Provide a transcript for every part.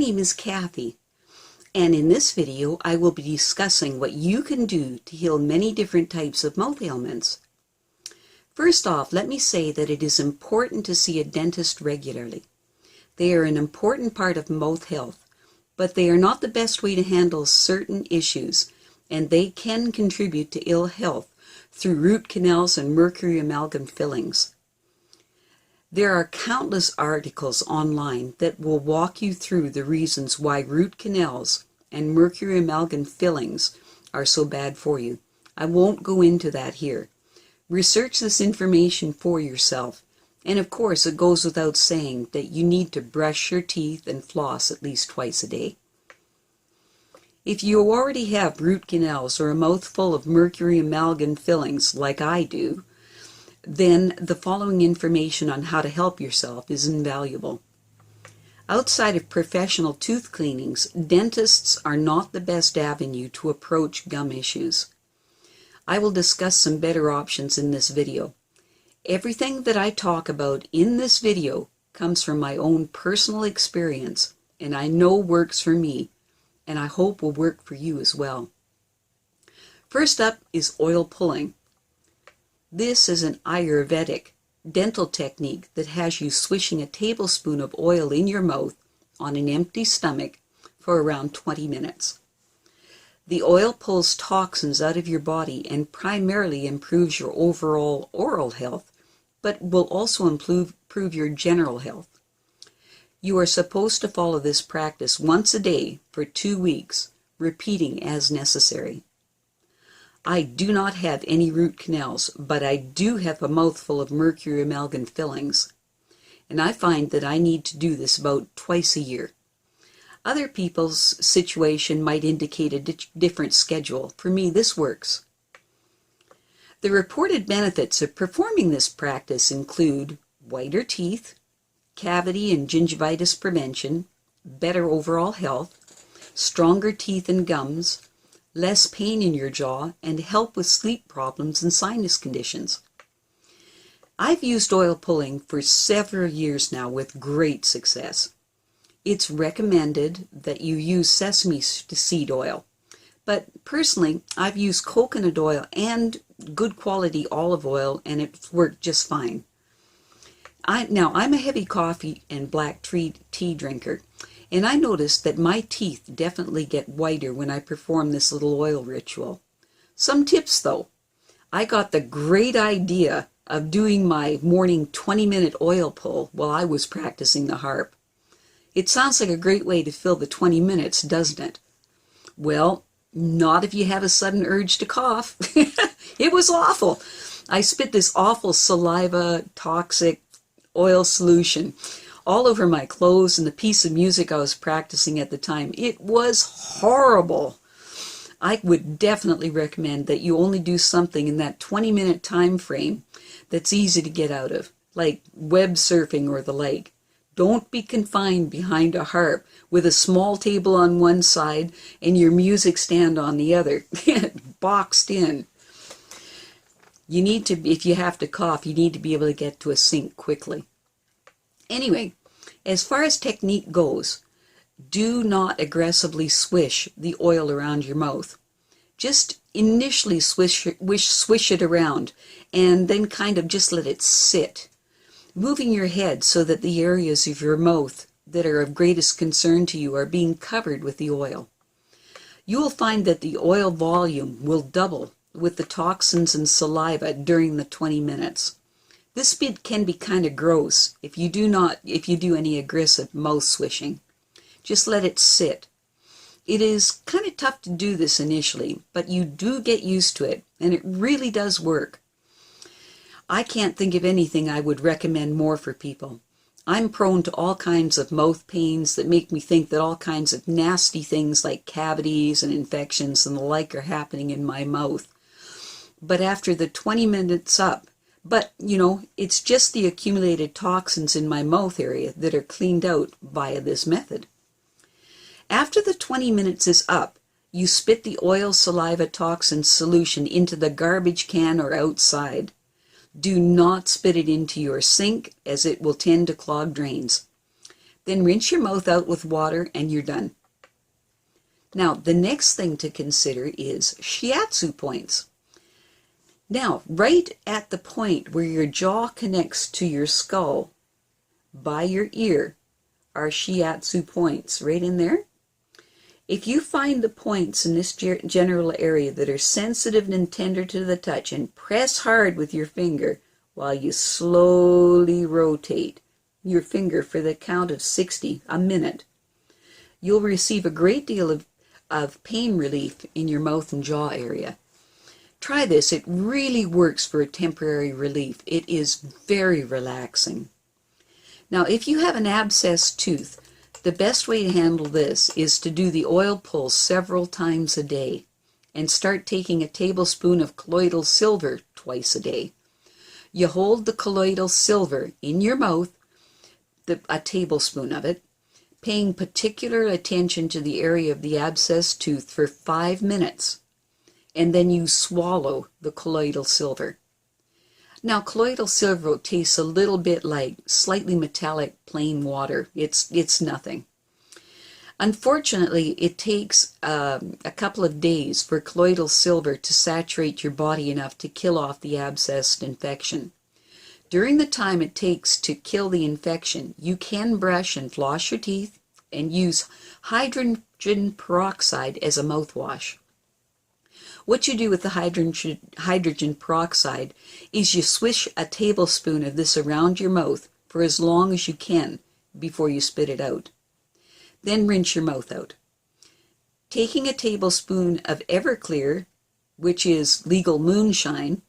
name is Kathy, and in this video I will be discussing what you can do to heal many different types of mouth ailments. First off, let me say that it is important to see a dentist regularly. They are an important part of mouth health, but they are not the best way to handle certain issues, and they can contribute to ill health through root canals and mercury amalgam fillings. There are countless articles online that will walk you through the reasons why root canals and mercury amalgam fillings are so bad for you. I won't go into that here. Research this information for yourself, and of course it goes without saying that you need to brush your teeth and floss at least twice a day. If you already have root canals or a mouthful of mercury amalgam fillings like I do, then the following information on how to help yourself is invaluable. Outside of professional tooth cleanings, dentists are not the best avenue to approach gum issues. I will discuss some better options in this video. Everything that I talk about in this video comes from my own personal experience, and I know works for me, and I hope will work for you as well. First up is oil pulling. This is an Ayurvedic dental technique that has you swishing a tablespoon of oil in your mouth on an empty stomach for around 20 minutes. The oil pulls toxins out of your body and primarily improves your overall oral health, but will also improve your general health. You are supposed to follow this practice once a day for 2 weeks, repeating as necessary. I do not have any root canals, but I do have a mouthful of mercury amalgam fillings, and I find that I need to do this about twice a year. Other people's situation might indicate a different schedule. For me, this works. The reported benefits of performing this practice include whiter teeth, cavity and gingivitis prevention, better overall health, stronger teeth and gums, less pain in your jaw, and help with sleep problems and sinus conditions. I've used oil pulling for several years now with great success. It's recommended that you use sesame seed oil, but personally I've used coconut oil and good quality olive oil, and it's worked just fine. I'm a heavy coffee and black tea drinker, and I noticed that my teeth definitely get whiter when I perform this little oil ritual. Some tips though. I got the great idea of doing my morning 20-minute oil pull while I was practicing the harp. It sounds like a great way to fill the 20 minutes, doesn't it? Well, not if you have a sudden urge to cough. It was awful. I spit this awful saliva, toxic oil solution all over my clothes and the piece of music I was practicing at the time. It was horrible. I would definitely recommend that you only do something in that 20-minute time frame that's easy to get out of, like web surfing or the like. Don't be confined behind a harp with a small table on one side and your music stand on the other, boxed in. You need to, if you have to cough, you need to be able to get to a sink quickly. Anyway, as far as technique goes, do not aggressively swish the oil around your mouth. Just initially swish it around and then kind of just let it sit, moving your head so that the areas of your mouth that are of greatest concern to you are being covered with the oil. You will find that the oil volume will double with the toxins and saliva during the 20 minutes. This bit can be kind of gross if you do any aggressive mouth swishing. Just let it sit. It is kind of tough to do this initially, but you do get used to it, and it really does work. I can't think of anything I would recommend more for people. I'm prone to all kinds of mouth pains that make me think that all kinds of nasty things like cavities and infections and the like are happening in my mouth. But after the 20 minutes up, it's just the accumulated toxins in my mouth area that are cleaned out via this method. After the 20 minutes is up, you spit the oil saliva toxin solution into the garbage can or outside. Do not spit it into your sink, as it will tend to clog drains. Then rinse your mouth out with water and you're done. Now, the next thing to consider is shiatsu points. Now, right at the point where your jaw connects to your skull by your ear are shiatsu points, right in there. If you find the points in this general area that are sensitive and tender to the touch, and press hard with your finger while you slowly rotate your finger for the count of 60 a minute, you'll receive a great deal of pain relief in your mouth and jaw area. Try this. It really works for a temporary relief. It is very relaxing. Now, if you have an abscessed tooth, the best way to handle this is to do the oil pull several times a day and start taking a tablespoon of colloidal silver twice a day. You hold the colloidal silver in your mouth, a tablespoon of it, paying particular attention to the area of the abscessed tooth for 5 minutes, and then you swallow the colloidal silver. Now, colloidal silver tastes a little bit like slightly metallic plain water. It's nothing. Unfortunately, it takes a couple of days for colloidal silver to saturate your body enough to kill off the abscessed infection. During the time it takes to kill the infection, you can brush and floss your teeth and use hydrogen peroxide as a mouthwash. What you do with the hydrogen peroxide is you swish a tablespoon of this around your mouth for as long as you can before you spit it out. Then rinse your mouth out. Taking a tablespoon of Everclear, which is legal moonshine,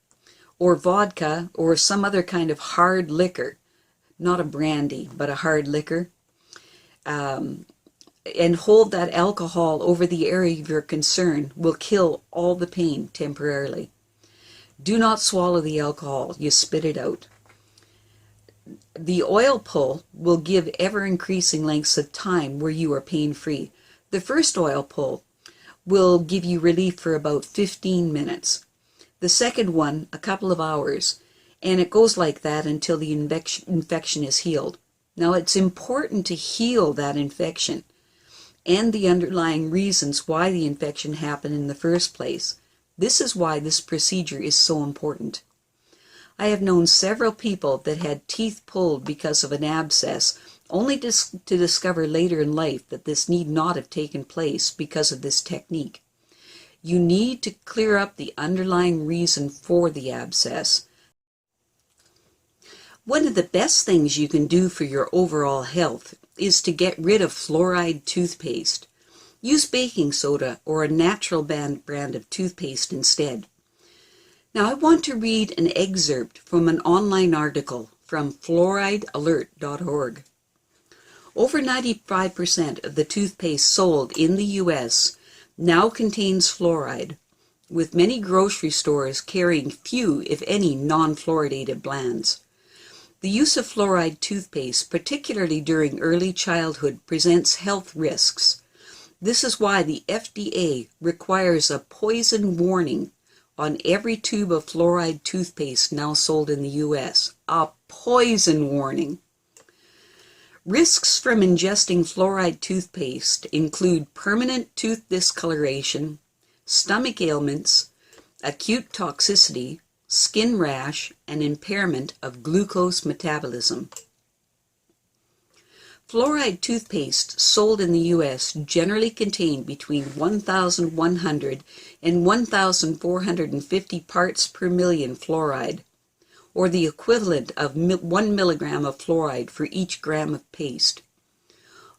or vodka, or some other kind of hard liquor, not a brandy, but a hard liquor, and hold that alcohol over the area of your concern will kill all the pain temporarily. Do not swallow the alcohol, you spit it out. The oil pull will give ever-increasing lengths of time where you are pain-free. The first oil pull will give you relief for about 15 minutes. The second one, a couple of hours, and it goes like that until the infection is healed. Now, it's important to heal that infection and the underlying reasons why the infection happened in the first place. This is why this procedure is so important. I have known several people that had teeth pulled because of an abscess, only to discover later in life that this need not have taken place because of this technique. You need to clear up the underlying reason for the abscess. One of the best things you can do for your overall health is to get rid of fluoride toothpaste. Use baking soda or a natural brand of toothpaste instead. Now, I want to read an excerpt from an online article from fluoridealert.org. Over 95% of the toothpaste sold in the U.S. now contains fluoride, with many grocery stores carrying few, if any, non-fluoridated brands. The use of fluoride toothpaste, particularly during early childhood, presents health risks. This is why the FDA requires a poison warning on every tube of fluoride toothpaste now sold in the U.S. A poison warning. Risks from ingesting fluoride toothpaste include permanent tooth discoloration, stomach ailments, acute toxicity, skin rash, and impairment of glucose metabolism. Fluoride toothpaste sold in the U.S. generally contain between 1,100 and 1,450 parts per million fluoride, or the equivalent of 1 milligram of fluoride for each gram of paste.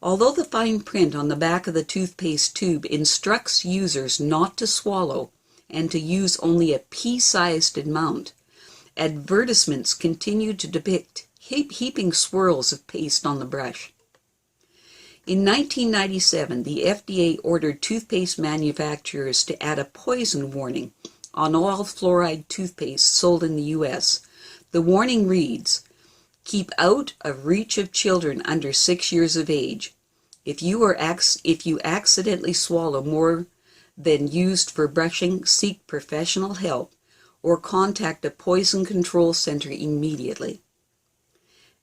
Although the fine print on the back of the toothpaste tube instructs users not to swallow and to use only a pea-sized amount, advertisements continue to depict heaping swirls of paste on the brush. In 1997, the FDA ordered toothpaste manufacturers to add a poison warning on all fluoride toothpaste sold in the U.S. The warning reads, "Keep out of reach of children under 6 years of age. If you accidentally swallow more than used for brushing, seek professional help or contact a poison control center immediately."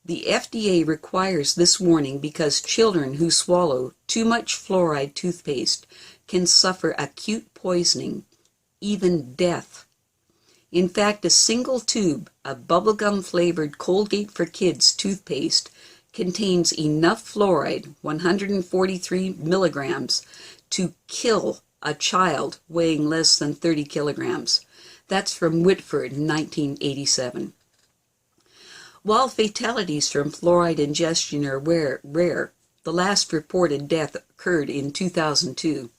The FDA requires this warning because children who swallow too much fluoride toothpaste can suffer acute poisoning, even death. In fact, a single tube of bubblegum-flavored Colgate for Kids toothpaste contains enough fluoride, 143 milligrams, to kill a child weighing less than 30 kilograms. That's from Whitford in 1987. While fatalities from fluoride ingestion are rare, the last reported death occurred in 2002.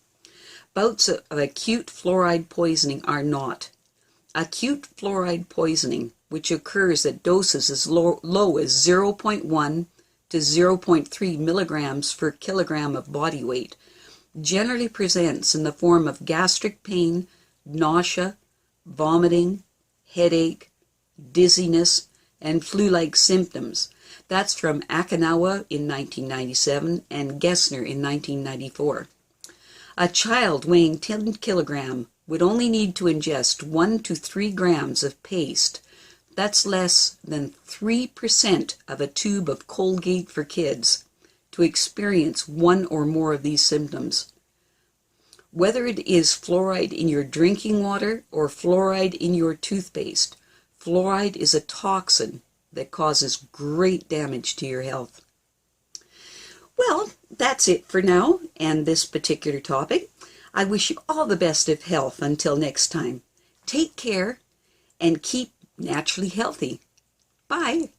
Bouts of acute fluoride poisoning are not. Acute fluoride poisoning, which occurs at doses as low as 0.1 to 0.3 milligrams per kilogram of body weight, generally presents in the form of gastric pain, nausea, vomiting, headache, dizziness, and flu-like symptoms. That's from Akinawa in 1997 and Gessner in 1994. A child weighing 10 kilograms would only need to ingest 1 to 3 grams of paste. That's less than 3% of a tube of Colgate for Kids to experience one or more of these symptoms. Whether it is fluoride in your drinking water or fluoride in your toothpaste, fluoride is a toxin that causes great damage to your health. Well, that's it for now and this particular topic. I wish you all the best of health until next time. Take care and keep naturally healthy. Bye.